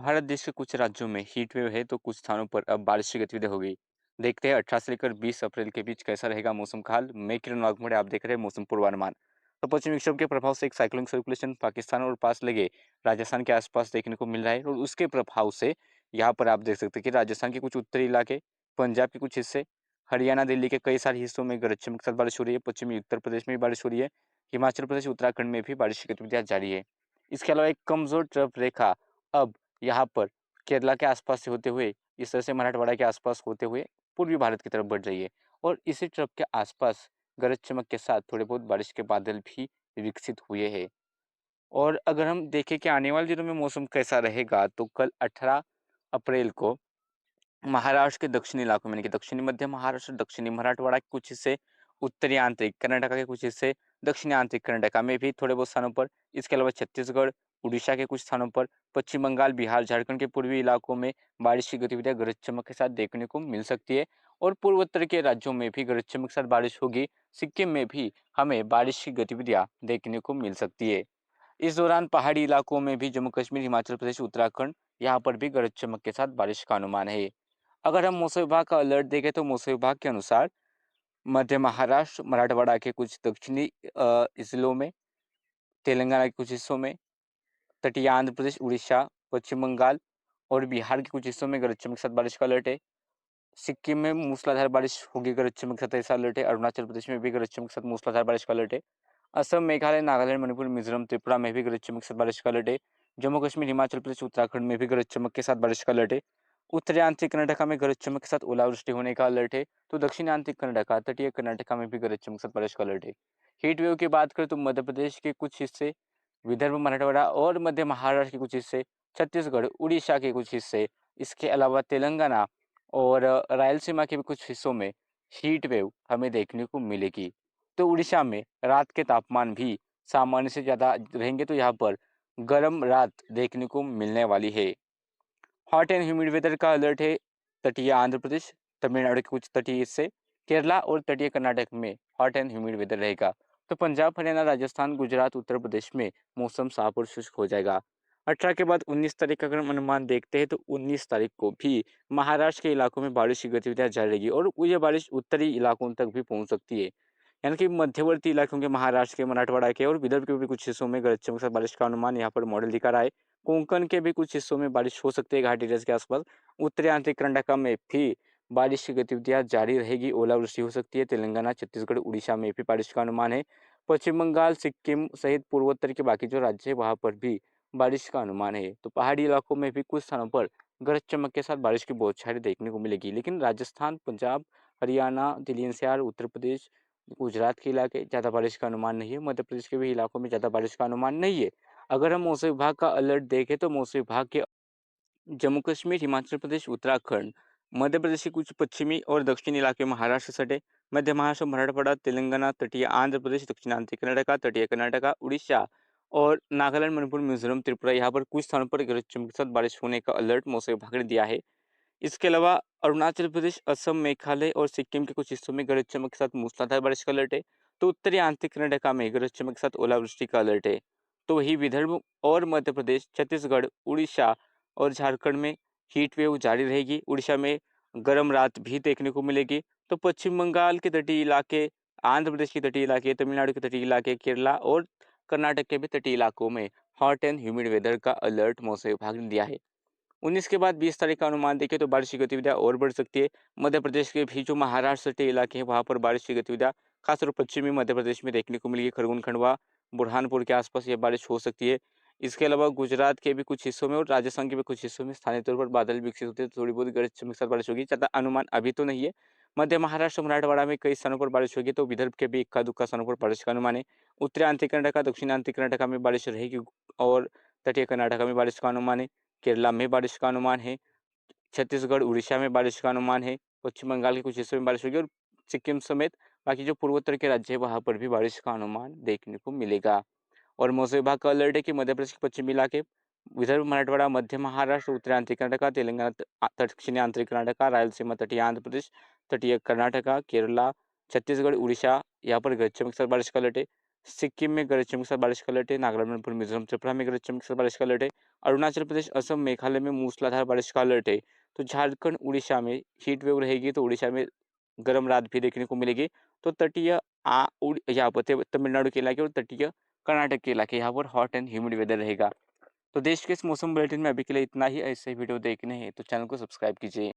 भारत देश के कुछ राज्यों में हीट वेव है तो कुछ स्थानों पर अब बारिश की गतिविधि होगी। देखते हैं 18 से लेकर 20 अप्रैल के बीच कैसा रहेगा मौसम का हाल। मैं किरण वाघमोड़े, आप देख रहे हैं मौसम पूर्वानुमान। तो पश्चिमी विक्षोभ के प्रभाव से एक साइक्लोनिक सर्कुलेशन पाकिस्तान और पास लगे राजस्थान के आसपास देखने को मिल रहा है और उसके प्रभाव से यहाँ पर आप देख सकते हैं कि राजस्थान के कुछ उत्तरी इलाके, पंजाब के कुछ हिस्से, हरियाणा, दिल्ली के कई सारे हिस्सों में गरज चमक के साथ बारिश हो रही है। पश्चिमी उत्तर प्रदेश में भी बारिश हो रही है। हिमाचल प्रदेश, उत्तराखंड में भी बारिश की गतिविधियां जारी है। इसके अलावा एक कमजोर ट्रफ रेखा अब यहाँ पर केरला के आसपास से होते हुए इस तरह से मराठवाड़ा के आसपास होते हुए पूर्वी भारत की तरफ बढ़ रही है और इसी ट्रफ के आसपास गरज चमक के साथ थोड़े बहुत बारिश के बादल भी विकसित हुए हैं। और अगर हम देखें कि आने वाले दिनों में मौसम कैसा रहेगा तो कल 18 अप्रैल को महाराष्ट्र के दक्षिणी इलाकों में, यानी कि दक्षिणी मध्य महाराष्ट्र, दक्षिणी मराठवाड़ा के कुछ हिस्से, उत्तरी आंतरिक कर्नाटका के कुछ हिस्से, दक्षिणी आंतरिक कर्नाटका में भी थोड़े बहुत स्थानों पर, इसके अलावा छत्तीसगढ़, उड़ीसा के कुछ स्थानों पर, पश्चिम बंगाल, बिहार, झारखंड के पूर्वी इलाकों में बारिश की गतिविधियां गरज चमक के साथ देखने को मिल सकती है और पूर्वोत्तर के राज्यों में भी गरज चमक के साथ बारिश होगी। सिक्किम में भी हमें बारिश की गतिविधियां देखने को मिल सकती है। इस दौरान पहाड़ी इलाकों में भी जम्मू कश्मीर, हिमाचल प्रदेश, उत्तराखंड, यहाँ पर भी गरज चमक के साथ बारिश का अनुमान है। अगर हम मौसम विभाग का अलर्ट देखें तो मौसम विभाग के अनुसार मध्य महाराष्ट्र, मराठवाड़ा के कुछ दक्षिणी जिलों में, तेलंगाना के कुछ हिस्सों में, तटीय आंध्र प्रदेश, उड़ीसा, पश्चिम बंगाल और बिहार के कुछ हिस्सों में गरज चमक के साथ बारिश का अलर्ट है। सिक्किम में मूसलाधार बारिश होगी, गरज चमक के साथ ऐसा अलर्ट है। अरुणाचल प्रदेश में भी गरज चमक के साथ मूसलाधार बारिश का अलर्ट है। असम, मेघालय, नागालैंड, मणिपुर, मिजोरम, त्रिपुरा में भी गरज चमक के साथ बारिश का अलर्ट है। जम्मू कश्मीर, हिमाचल प्रदेश, उत्तराखंड में भी गरज चमक के साथ बारिश का अलर्ट है। उत्तरी आंतरिक कर्नाटका में गरज चमक के साथ ओलावृष्टि होने का अलर्ट है। तो दक्षिणी आंतरिक कर्नाटका, तटीय कर्नाटका में भी गरज चमक के साथ बारिश का अलर्ट है। हीट वेव की बात करें तो मध्य प्रदेश के कुछ हिस्से, विदर्भ, मराठवाड़ा और मध्य महाराष्ट्र के कुछ हिस्से, छत्तीसगढ़, उड़ीसा के कुछ हिस्से, इसके अलावा तेलंगाना और रायलसीमा के भी कुछ हिस्सों में हीट वेव हमें देखने को मिलेगी। तो उड़ीसा में रात के तापमान भी सामान्य से ज़्यादा रहेंगे, तो यहाँ पर गर्म रात देखने को मिलने वाली है। हॉट एंड ह्यूमिड वेदर का अलर्ट है तटीय आंध्र प्रदेश, तमिलनाडु के कुछ तटीय हिस्से, केरला और तटीय कर्नाटक में हॉट एंड ह्यूमिड वेदर रहेगा। तो पंजाब, हरियाणा, राजस्थान, गुजरात, उत्तर प्रदेश में मौसम साफ और शुष्क हो जाएगा। 18 के बाद 19 तारीख का अगर हम अनुमान देखते हैं तो 19 तारीख को भी महाराष्ट्र के इलाकों में बारिश की गतिविधियां जारी रहेगी और ये बारिश उत्तरी इलाकों तक भी पहुंच सकती है। यानी कि मध्यवर्ती इलाकों के, महाराष्ट्र के, मराठवाड़ा के और विदर्भ के भी कुछ हिस्सों में गरज चमक के साथ बारिश का अनुमान यहाँ पर मॉडल दिखा रहा है। कोंकण के भी कुछ हिस्सों में बारिश हो सकती है, घाटी रेंज के आसपास। उत्तरी आंतरिक कर्नाटका में भी बारिश की गतिविधियां जारी रहेगी, ओलावृष्टि हो सकती है। तेलंगाना, छत्तीसगढ़, उड़ीसा में भी बारिश का अनुमान है। पश्चिम बंगाल, सिक्किम सहित पूर्वोत्तर के बाकी जो राज्य है वहां पर भी बारिश का अनुमान है। तो पहाड़ी इलाकों में भी कुछ स्थानों पर गरज चमक के साथ बारिश की बौछारें देखने को मिलेगी, लेकिन राजस्थान, पंजाब, हरियाणा, दिल्ली एनसीआर, उत्तर प्रदेश, गुजरात के इलाके ज़्यादा बारिश का अनुमान नहीं है। मध्य प्रदेश के भी इलाकों में ज़्यादा बारिश का अनुमान नहीं है। अगर हम मौसम विभाग का अलर्ट देखें तो मौसम विभाग के जम्मू कश्मीर, हिमाचल प्रदेश, उत्तराखंड, मध्य प्रदेश के कुछ पश्चिमी और दक्षिणी इलाके, महाराष्ट्र सटे, मध्य महाराष्ट्र, मराठवाड़ा, तेलंगाना, तटीय आंध्र प्रदेश, दक्षिणांतरिक कर्नाटका, तटीय कर्नाटका, उड़ीसा और नागालैंड, मणिपुर, मिजोरम, त्रिपुरा, यहाँ पर कुछ स्थानों पर गरज चमक के साथ बारिश होने का अलर्ट मौसम विभाग ने दिया है। इसके अलावा अरुणाचल प्रदेश, असम, मेघालय और सिक्किम के कुछ हिस्सों में गरज चमक के साथ मूसलाधार बारिश का अलर्ट है। तो उत्तरी आंतरिक कर्नाटका में गरज चमक के साथ ओलावृष्टि का अलर्ट है। तो वही विदर्भ और मध्य प्रदेश, छत्तीसगढ़, उड़ीसा और झारखंड में हीट वेव जारी रहेगी। उड़ीसा में गर्म रात भी देखने को मिलेगी। तो पश्चिम बंगाल के तटीय इलाके, आंध्र प्रदेश के तटीय इलाके, तमिलनाडु के तटीय इलाके, केरला और कर्नाटक के भी तटीय इलाकों में हॉट एंड ह्यूमिड वेदर का अलर्ट मौसम विभाग ने दिया है। 19 के बाद 20 तारीख का अनुमान देखें तो बारिश की गतिविधियां और बढ़ सकती है। मध्य प्रदेश के भी जो महाराष्ट्र से इलाके हैं वहां पर बारिश की गतिविधियां खासतौर पर पश्चिमी मध्य प्रदेश में देखने को मिलेगी। खरगोन, खंडवा, बुरहानपुर के आसपास यह बारिश हो सकती है। इसके अलावा गुजरात के भी कुछ हिस्सों में और राजस्थान के भी कुछ हिस्सों में स्थानीय तौर पर बादल विकसित होते हैं, तो थोड़ी बहुत गरज चमक के साथ बारिश होगी। ज्यादा अनुमान अभी तो नहीं है। मध्य महाराष्ट्र, मराठवाड़ा में कई स्थानों पर बारिश होगी, तो विदर्भ के भी इक्का दुक्का स्थानों पर बारिश का अनुमान है। उत्तरी आंतरिक कर्नाटका, दक्षिण आंतरिक कर्नाटका में बारिश रहेगी और तटीय कर्नाटका में बारिश का अनुमान है। केरला में बारिश का अनुमान है। छत्तीसगढ़, उड़ीसा में बारिश का अनुमान है। पश्चिम बंगाल के कुछ हिस्सों में बारिश होगी और सिक्किम समेत बाकी जो पूर्वोत्तर के राज्य है वहां पर भी बारिश का अनुमान देखने को मिलेगा। और मौसम विभाग का अलर्ट है कि मध्य प्रदेश के पश्चिमी इलाके, विदर्भ, मराठवाड़ा, मध्य महाराष्ट्र, उत्तरी आंतरिक कर्नाटका, तेलंगाना, दक्षिणी आंतरिक कर्नाटका, रायलसीमा, तटीय आंध्र प्रदेश, तटीय कर्नाटका, केरला, छत्तीसगढ़, उड़ीसा, यहाँ पर गरज चमक के साथ बारिश का अलर्ट है। सिक्किम में गरज चमक के साथ बारिश का अलर्ट है, नागालैंड, मणिपुर, मिजोरम, त्रिपुरा में गरज चमक के साथ बारिश का अलर्ट है, अरुणाचल प्रदेश, असम, मेघालय में मूसलाधार बारिश का अलर्ट है। तो झारखंड, उड़ीसा में हीट वेव रहेगी, तो उड़ीसा में गर्म रात भी देखने को मिलेगी। तो तटीय यहाँ पर तमिलनाडु के इलाके और तटीय कर्नाटक के इलाके यहाँ पर हॉट एंड ह्यूमिड वेदर रहेगा। तो देश के इस मौसम बुलेटिन में अभी के लिए इतना ही। ऐसे वीडियो देखने हैं तो चैनल को सब्सक्राइब कीजिए।